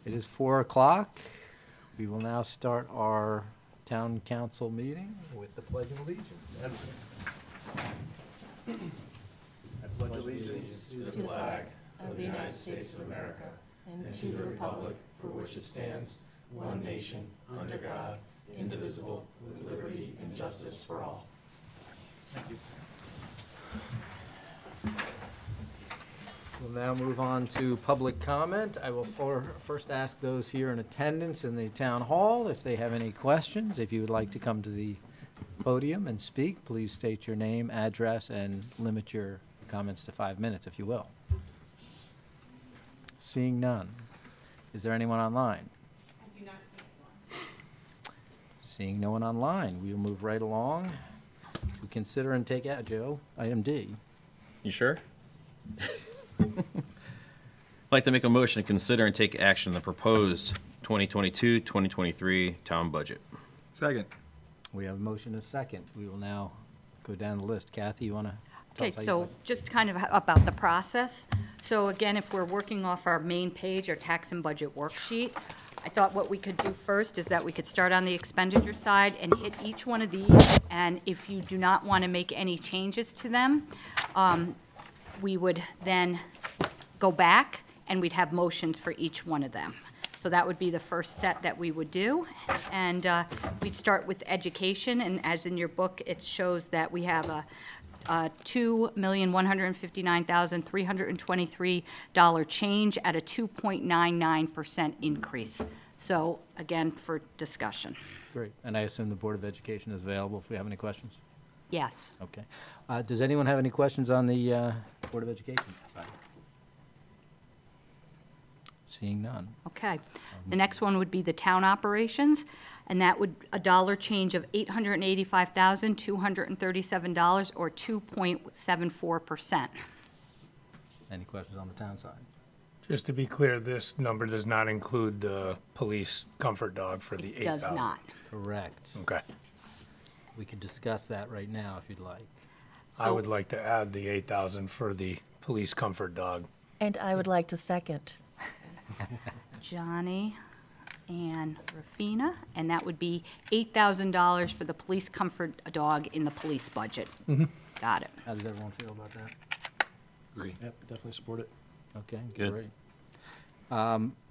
It is 4 o'clock. We will now start our town council meeting with the Pledge of Allegiance. I pledge allegiance to the flag of the United States of America and to the republic for which it stands, one nation, under God, indivisible, with liberty and justice for all. Thank you. We'll now move on to public comment. I will first ask those here in attendance in the town hall if they have any questions. If you would like to come to the podium and speak, please state your name, address, and limit your comments to 5 minutes, if you will. Seeing none. Is there anyone online? I do not see anyone. Seeing no one online, we will move right along to consider and take out, Joe, item D. You sure? I'd like to make a motion to consider and take action on the proposed 2022-2023 town budget. Second. We have a motion and a second. We will now go down the list. Kathy, you want to tell Okay, us how you so vote? just kind of about the process. So again, if we're working off our main page, our tax and budget worksheet, I thought what we could do first is that we could start on the expenditure side and hit each one of these, and if you do not want to make any changes to them, we would then go back and we'd have motions for each one of them. So that would be the first set that we would do. And we'd start with education, and as in your book, it shows that we have a $2,159,323 change at a 2.99% increase. So again, for discussion. Great. And I assume the Board of Education is available if we have any questions? Yes. Okay. Does anyone have any questions on the Board of Education side? Seeing none. Okay. The next one would be the town operations, and that would a dollar change of $885,237 or 2.74%. Any questions on the town side? Just to be clear, this number does not include the police comfort dog for the 8,000. Does not. Correct. Okay. We could discuss that right now if you'd like. I would like to add the 8,000 for the police comfort dog. And I would like to second. Johnny and Rafina, and that would be $8,000 for the police comfort dog in the police budget. Got it. How does everyone feel about that? Agree. Yep, definitely support it. Okay, Good. great.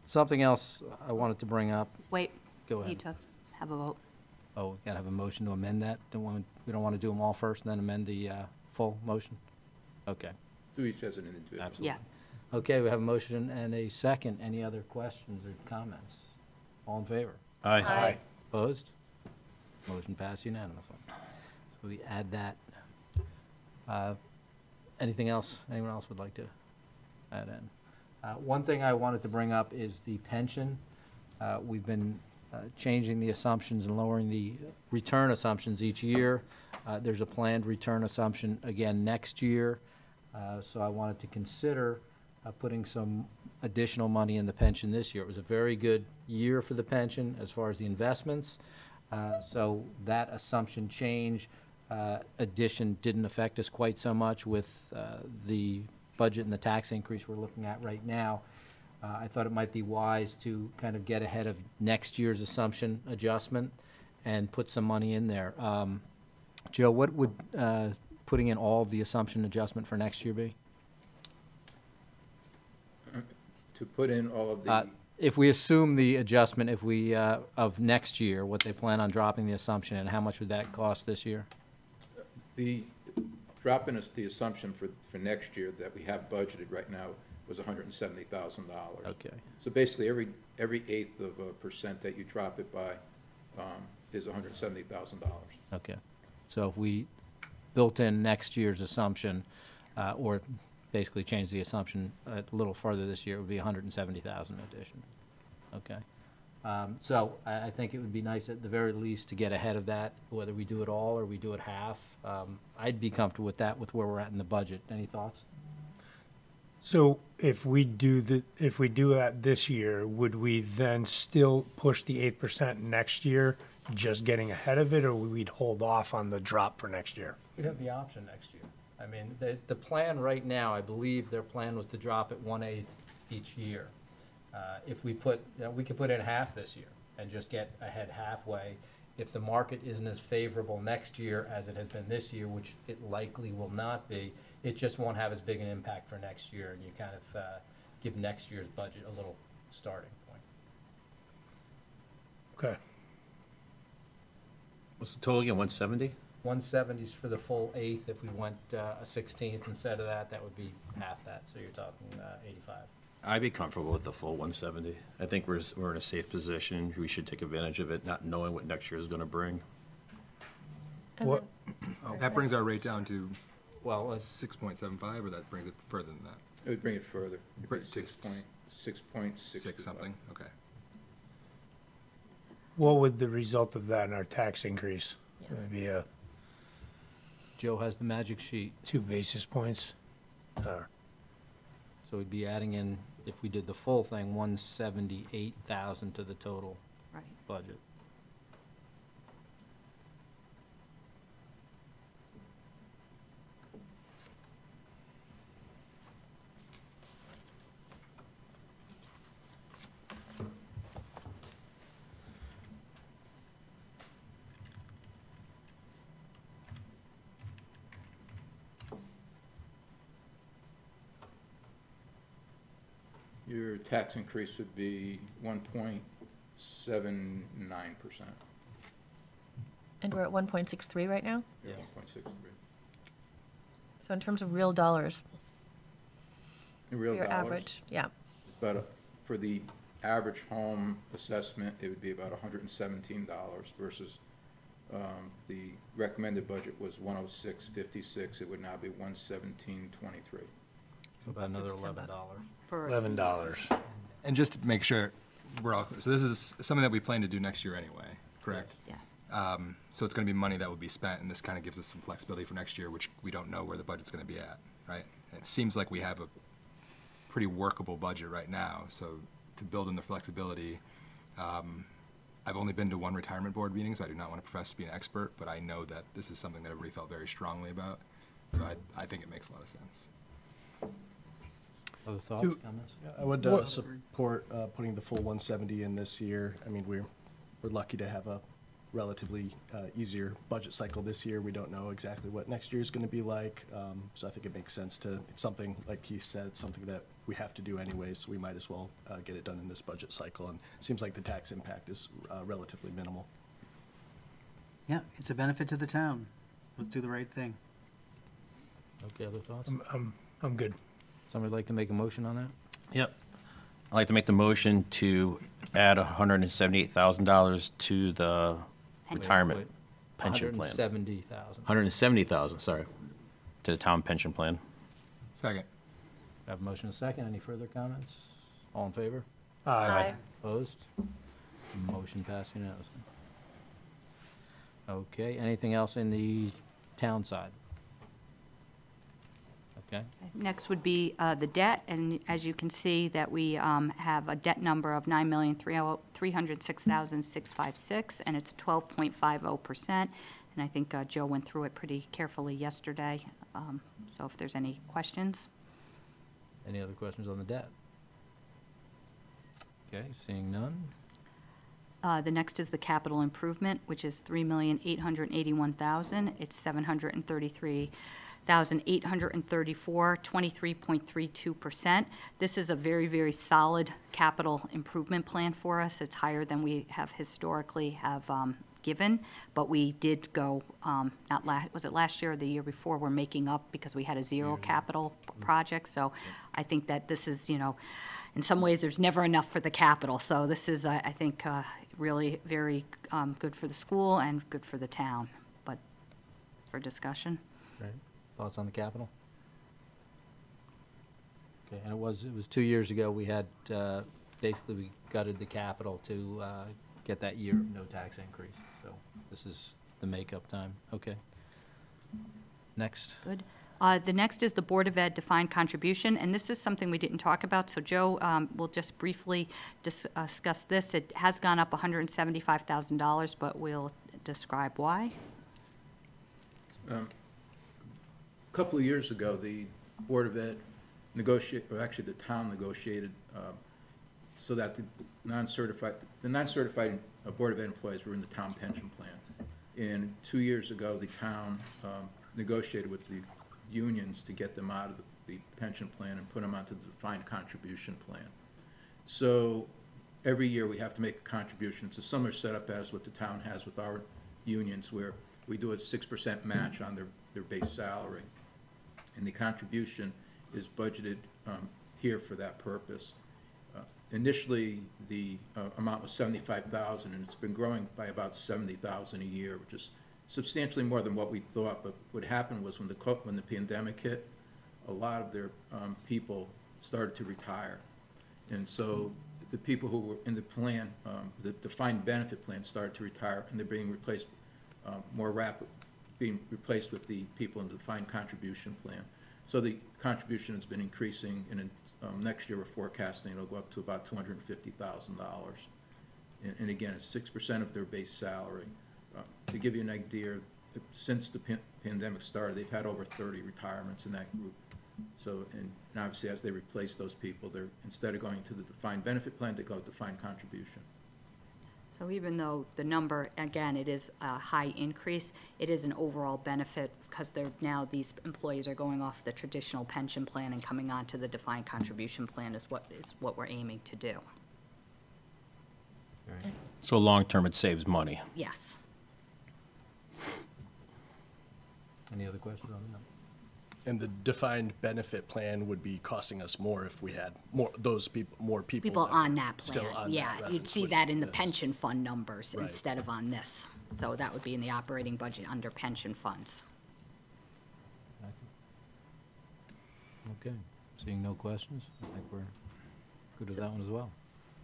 Something else I wanted to bring up. Wait. Go ahead. Need to have a vote. Oh, we gotta have a motion to amend that? We don't want to do them all first and then amend the full motion? Okay, Do each as an individual. absolutely. Yeah. Okay, we have a motion and a second. Any other questions or comments? All in favor? Aye. Opposed? Motion passed unanimously. So we add that. Anything else, anyone else would like to add in? One thing I wanted to bring up is the pension. We've been changing the assumptions and lowering the return assumptions each year. There's a planned return assumption again next year. So I wanted to consider putting some additional money in the pension this year. It was a very good year for the pension as far as the investments. So that assumption change addition didn't affect us quite so much with the budget and the tax increase we're looking at right now. I thought it might be wise to kind of get ahead of next year's assumption adjustment and put some money in there. Joe, what would putting in all of the assumption adjustment for next year be? To put in all of the, If we assume the adjustment, if we, of next year, what they plan on dropping the assumption, and how much would that cost this year? the drop in the assumption for next year that we have budgeted right now was $170,000. Okay, So basically, every eighth of a percent that you drop it by is $170,000. okay. So if we built in next year's assumption, or basically change the assumption a little farther this year, it would be 170,000 addition. Okay. So I think it would be nice at the very least to get ahead of that, whether we do it all or we do it half. I'd be comfortable with that, with where we're at in the budget. Any thoughts? So if we do that this year, would we then still push the 8% next year, just getting ahead of it, or would we hold off on the drop for next year? We'd have the option next year. I mean, the plan right now, I believe their plan was to drop it 1/8 each year. If we put, we could put in half this year and just get ahead halfway. If the market isn't as favorable next year as it has been this year, which it likely will not be, it just won't have as big an impact for next year, and you kind of give next year's budget a little starting point. Okay. What's the total again, 170? 170s for the full eighth. If we went a 16th instead of that, that would be half that, so you're talking 85. I'd be comfortable with the full 170. I think we're in a safe position. We should take advantage of it, not knowing what next year is going to bring. And What- then- That brings our rate down to Well, 6.75, or that brings it further than that? It would bring it further. It'd be Bring it to 6.65. Six something, okay. What would the result of that in our tax increase? Yes. Would it be a Joe has the magic sheet, 2 basis points? Or so we'd be adding in, if we did the full thing, 178,000 to the total Right. budget. Your tax increase would be 1.79%. And we're at 1.63 right now? Yeah, Yes. 1.63. So in terms of real dollars, In real your dollars, average, yeah. it's about, for the average home assessment, it would be about $117 versus the recommended budget was 106.56. It would now be 117.23. So about another Six, $10. $11. For $11. And just to make sure we're all, so this is something that we plan to do next year anyway, correct? Yeah. So it's gonna be money that will be spent, and this kind of gives us some flexibility for next year, which we don't know where the budget's gonna be at, right? It seems like we have a pretty workable budget right now, so to build in the flexibility, I've only been to one retirement board meeting, so I do not want to profess to be an expert, but I know that this is something that everybody felt very strongly about, so I think it makes a lot of sense. Other thoughts, Do- comments? I would What- support putting the full 170 in this year. I mean, we're lucky to have a relatively easier budget cycle this year. We don't know exactly what next year is going to be like, so I think it makes sense to, it's something, like Keith said, something that we have to do anyway, so we might as well get it done in this budget cycle. And it seems like the tax impact is relatively minimal. Yeah, it's a benefit to the town. Let's do the right thing. Okay, other thoughts? I'm good. Somebody like to make a motion on that? Yep. I'd like to make the motion to add $178,000 to the retirement Wait, pension plan. 170,000. 170,000, sorry, to the town pension plan. Second. Have a motion and a second. Any further comments? All in favor? Aye. Opposed? Motion passed unanimously. Okay, anything else in the town side? Okay, Next would be the debt, and as you can see, that we have a debt number of $9,306,656, and it's 12.50%. And I think Joe went through it pretty carefully yesterday, so if there's any questions. any other questions on the debt? Okay, seeing none. The next is the capital improvement, which is $3,881,000. It's $733,834, 23.32%. This is a very, very solid capital improvement plan for us. It's higher than we have historically given, but we did go, was it last year or the year before? We're making up because we had a zero capital project. So I think that this is, in some ways, there's never enough for the capital. So this is, I think, really very good for the school and good for the town. But for discussion. Right, thoughts on the capital? Okay, and it was 2 years ago, we had, basically, we gutted the capital to get that year of no tax increase. So this is the makeup time. Okay. Next. Good. The next is the Board of Ed defined contribution, and this is something we didn't talk about, so Joe will just briefly discuss this. It has gone up $175,000, but we'll describe why. A couple of years ago, the Board of Ed actually the town negotiated so that the non-certified Board of Ed employees were in the town pension plan. And 2 years ago, the town negotiated with the unions to get them out of the pension plan and put them onto the defined contribution plan. So every year we have to make a contribution. It's a similar setup as what the town has with our unions, where we do a 6% match on their base salary. And the contribution is budgeted here for that purpose. Initially, the amount was $75,000, and it's been growing by about $70,000 a year, which is substantially more than what we thought. But what happened was when the pandemic hit, a lot of their people started to retire. And so the people who were in the plan, the defined benefit plan, started to retire, and they're being replaced being replaced with the people in the defined contribution plan. So the contribution has been increasing, and next year we're forecasting it'll go up to about $250,000. And again, it's 6% of their base salary. To give you an idea, since the pandemic started, they've had over 30 retirements in that group. So, and obviously as they replace those people, they're, instead of going to the defined benefit plan, they go to defined contribution. So even though the number, again, it is a high increase, it is an overall benefit because now these employees are going off the traditional pension plan and coming on to the defined contribution plan is what we're aiming to do. So long-term, it saves money. Yes. Any other questions on that? And the defined benefit plan would be costing us more if we had more people. People on that still plan, on that yeah. rather You'd than see that in the switching this. pension fund numbers Right. instead of on this. So that would be in the operating budget under pension funds. Okay, seeing no questions, I think we're good with that one as well.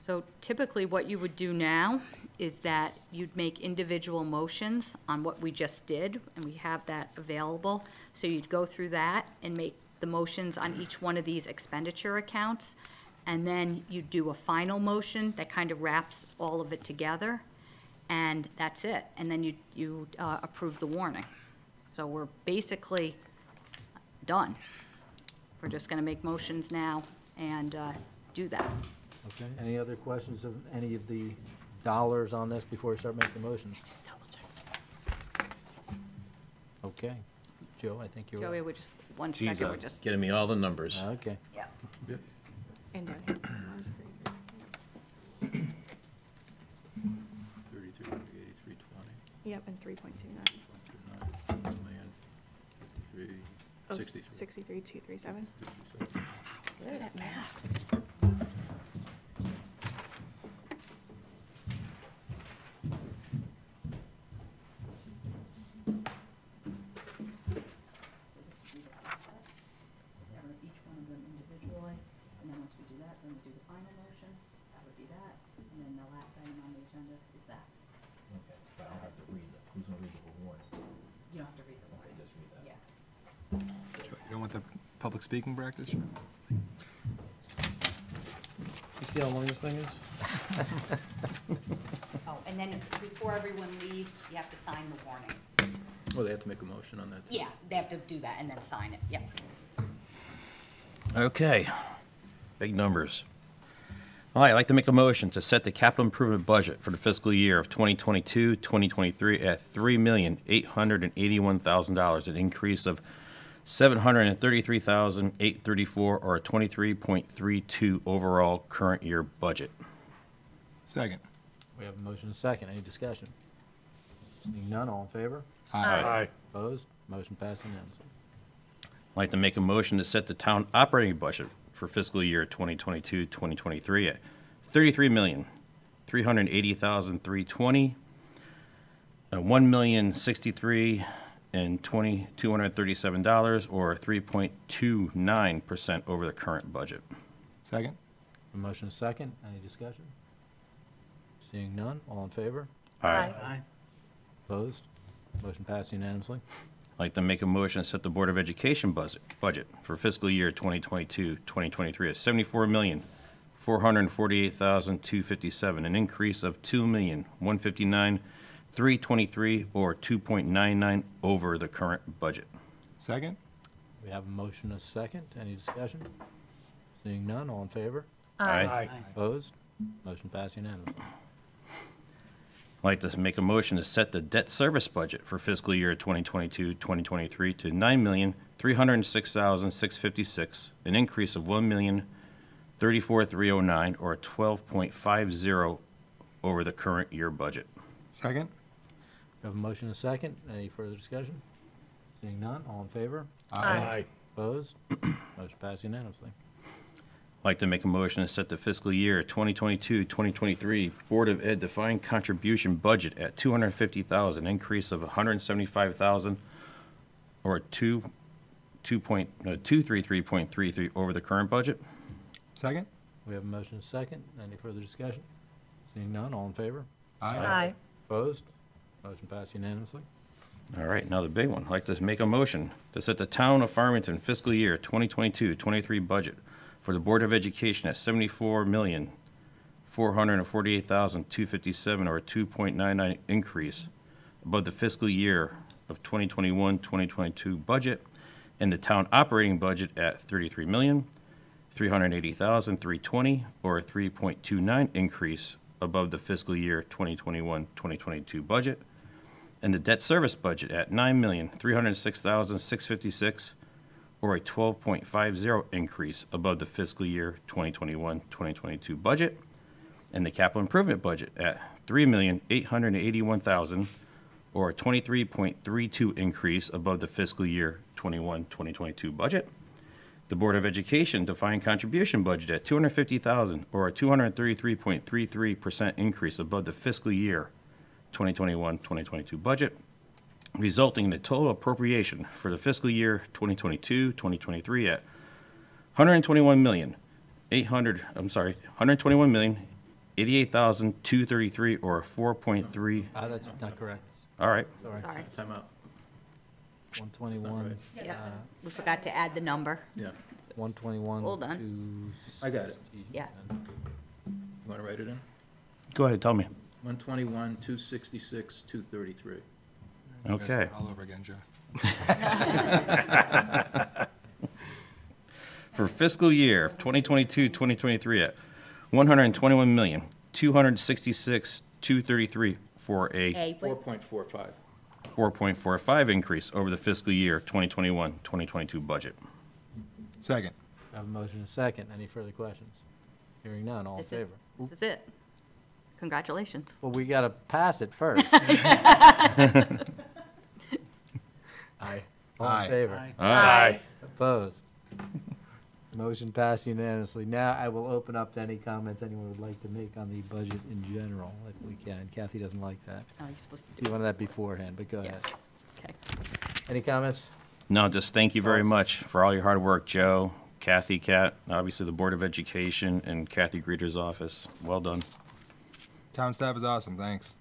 So typically, what you would do now is that you'd make individual motions on what we just did, and we have that available. So you'd go through that and make the motions on each one of these expenditure accounts, and then you'd do a final motion that kind of wraps all of it together, and that's it. And then you approve the warning. So we're basically done. We're just gonna make motions now and do that. Okay, any other questions of any of the dollars on this before we start making motions? Just double check. Okay, Joe, I think you're. Joey, we're just, one Geez, second, we're just, getting me all the numbers. Okay, yeah. And down here. 33, 83, 20, Yep, and 3.29. 129, million, 53, Oh, 63. 63,237. 57. Good at math. Each one of them individually, and then once we do that, then we do the final motion, that would be that, and then the last item on the agenda is that. okay, but I don't have to read it, who's gonna read the warning? You don't have to read the warning. just read that. Yeah. You don't want the public speaking practice? You see how long this thing is? Oh, and then before everyone leaves, you have to sign the warning. Well, they have to make a motion on that. too. Yeah, they have to do that and then sign it, yep. Okay, big numbers. All right, I'd like to make a motion to set the capital improvement budget for the fiscal year of 2022, 2023 at $3,881,000, an increase of $733,834, or a 23.32 overall current year budget. Second. We have a motion and a second, any discussion? Seeing none, all in favor? Aye. Opposed? Motion passed unanimously. I'd like to make a motion to set the town operating budget for fiscal year 2022, 2023 at $33,380,320, $1,063,237, or 3.29% over the current budget. Second. A motion and a second, any discussion? Seeing none, all in favor? Aye. Opposed? Motion passed unanimously. I'd like to make a motion to set the Board of Education budget for fiscal year 2022, 2023 at $74,448,257, an increase of $2,159,323, or 2.99 over the current budget. Second. We have a motion and a second, any discussion? Seeing none, all in favor? Aye. Aye. Opposed? Motion passed unanimously. I'd like to make a motion to set the debt service budget for fiscal year 2022-2023 to $9,306,656, an increase of $1,034,309, or 12.50 over the current year budget. Second? We have a motion and a second. Any further discussion? Seeing none, all in favor? Aye. Opposed? Motion passed unanimously. I'd like to make a motion to set the fiscal year 2022-2023 Board of Ed defined contribution budget at $250,000, increase of $175,000, or 233.33 over the current budget. Second? We have a motion and a second. Any further discussion? Seeing none, all in favor? Aye. Opposed? Motion passed unanimously. All right, now the big one. I'd like to make a motion to set the Town of Farmington fiscal year 2022-23 budget for the Board of Education at $74,448,257, or a 2.99 increase above the fiscal year of 2021-2022 budget, and the town operating budget at $33,380,320, or a 3.29 increase above the fiscal year 2021-2022 budget, and the debt service budget at $9,306,656, or a 12.50 increase above the fiscal year 2021-2022 budget, and the capital improvement budget at $3,881,000, or a 23.32 increase above the fiscal year 21-2022 budget. The Board of Education defined contribution budget at $250,000, or a 233.33% increase above the fiscal year 2021-2022 budget, resulting in a total appropriation for the fiscal year 2022-2023 at $121,088,233, or 4.3. That's not correct. All right. Sorry. Sorry. Time out. 121. Yeah, we forgot to add the number. Yeah, 121. Hold on. I got it. Yeah. You want to write it in? Go ahead, tell me. 121, 266, 233. Okay. All over again, Joe. For fiscal year of 2022-2023 at $121,266,233, for a A, but 4.45. 4.45 increase over the fiscal year 2021-2022 budget. Second? I have a motion and a second. Any further questions? Hearing none, all in this is, favor? this is it. Congratulations. Well, we got to pass it first. Aye. All Aye. in favor? Aye. Aye. Opposed? Motion passed unanimously. Now I will open up to any comments anyone would like to make on the budget in general, if we can. Kathy doesn't like that. Oh, you're supposed to You do wanted that beforehand, but go Yeah. ahead. Okay. Any comments? No, just thank you very much for all your hard work, Joe, Kathy, Kat, obviously the Board of Education, and Kathy Greeter's office. Well done. Town staff is awesome, thanks.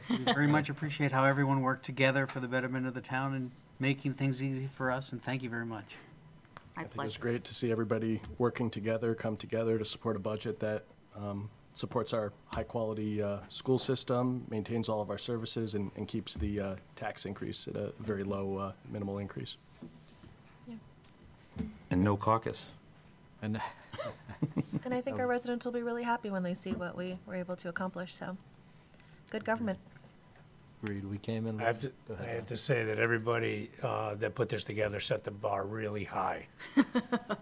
We very much appreciate how everyone worked together for the betterment of the town and making things easy for us, and thank you very much. My I think it was pleasure. great to see everybody working together, come together to support a budget that supports our high-quality school system, maintains all of our services, and keeps the tax increase at a very low, minimal increase. And no caucus. And And I think our residents will be really happy when they see what we were able to accomplish, so. Good government. agreed, we came in. I have to, Go ahead, I have to say that everybody that put this together set the bar really high.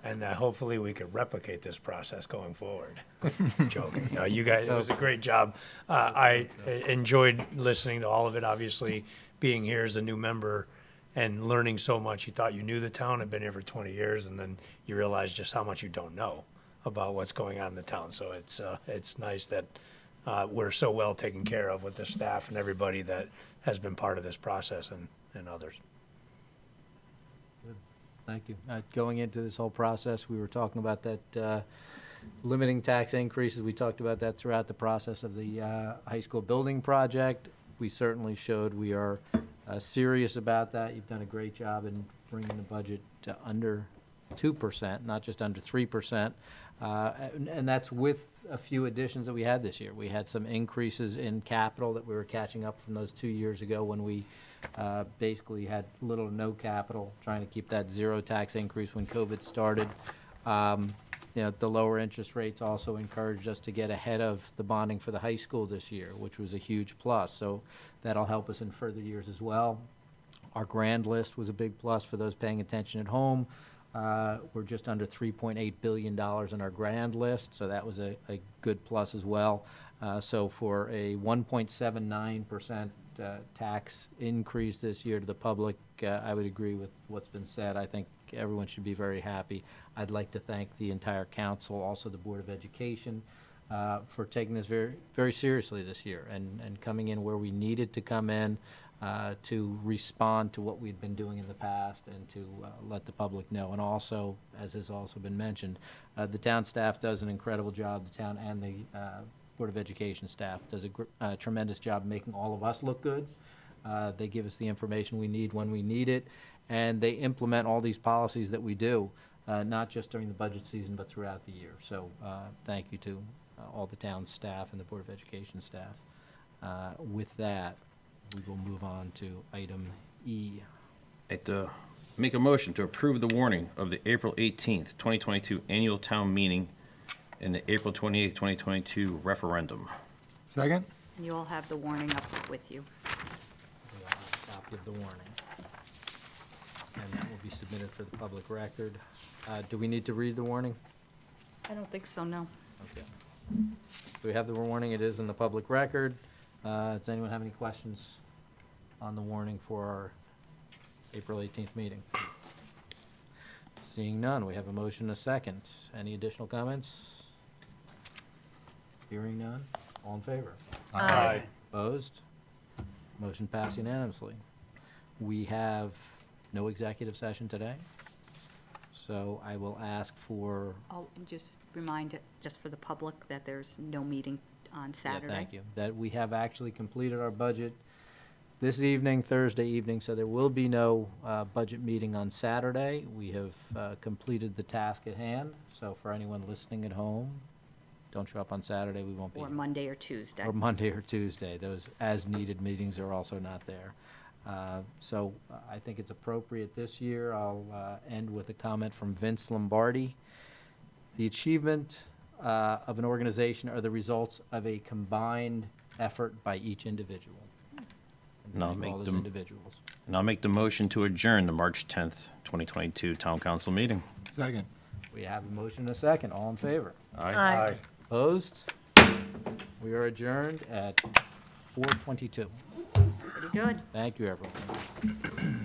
And that hopefully we could replicate this process going forward. Joking. No, you guys, it was a great job. I enjoyed listening to all of it, obviously, being here as a new member and learning so much. You thought you knew the town, had been here for 20 years, and then you realize just how much you don't know about what's going on in the town. So it's nice that we're so well taken care of with the staff and everybody that has been part of this process and others. Thank you. Going into this whole process, we were talking about that limiting tax increases. We talked about that throughout the process of the high school building project. We certainly showed we are serious about that. You've done a great job in bringing the budget to under 2%, not just under 3%. And that's with a few additions that we had this year. We had some increases in capital that we were catching up from those 2 years ago when we basically had little to no capital, trying to keep that zero tax increase when COVID started. you know, the lower interest rates also encouraged us to get ahead of the bonding for the high school this year, which was a huge plus. So that'll help us in further years as well. Our grand list was a big plus for those paying attention at home. We're just under $3.8 billion in our grand list, so that was a good plus as well. So for a 1.79% tax increase this year to the public, I would agree with what's been said. I think everyone should be very happy. I'd like to thank the entire council, also the Board of Education, for taking this very, very seriously this year and coming in where we needed to come in to respond to what we'd been doing in the past and to let the public know. And also, as has also been mentioned, the town staff does an incredible job. The town and the Board of Education staff does a tremendous job making all of us look good. They give us the information we need when we need it, and they implement all these policies that we do, not just during the budget season, but throughout the year. So thank you to all the town staff and the Board of Education staff. With that, we will move on to item E. I'd like to make a motion to approve the warning of the April 18th, 2022 annual town meeting and the April 28th, 2022 referendum. Second? And you all have the warning up with you. We all have a copy of the warning. And that will be submitted for the public record. Do we need to read the warning? I don't think so, no. Okay. So we have the warning, it is in the public record. Does anyone have any questions on the warning for our April 18th meeting? Seeing none, we have a motion and a second. Any additional comments? Hearing none, all in favor? Aye. Opposed? Motion passed unanimously. We have no executive session today, so I will ask for. Oh, and just remind it, just for the public, that there's no meeting on Yeah, Saturday. thank you. That we have actually completed our budget this evening, Thursday evening, so there will be no budget meeting on Saturday. We have completed the task at hand, so for anyone listening at home, don't show up on Saturday, we won't be. Or Monday or Tuesday. Or Monday or Tuesday. Those as-needed meetings are also not there. So I think it's appropriate this year. I'll end with a comment from Vince Lombardi. The achievement of an organization are the results of a combined effort by each individual. And I'll Thank make all those them- individuals. And I'll make the motion to adjourn the March 10th, 2022 town council meeting. Second. We have a motion and a second. All in favor? Aye. Opposed? We are adjourned at 4:22. Pretty good. Thank you, everyone.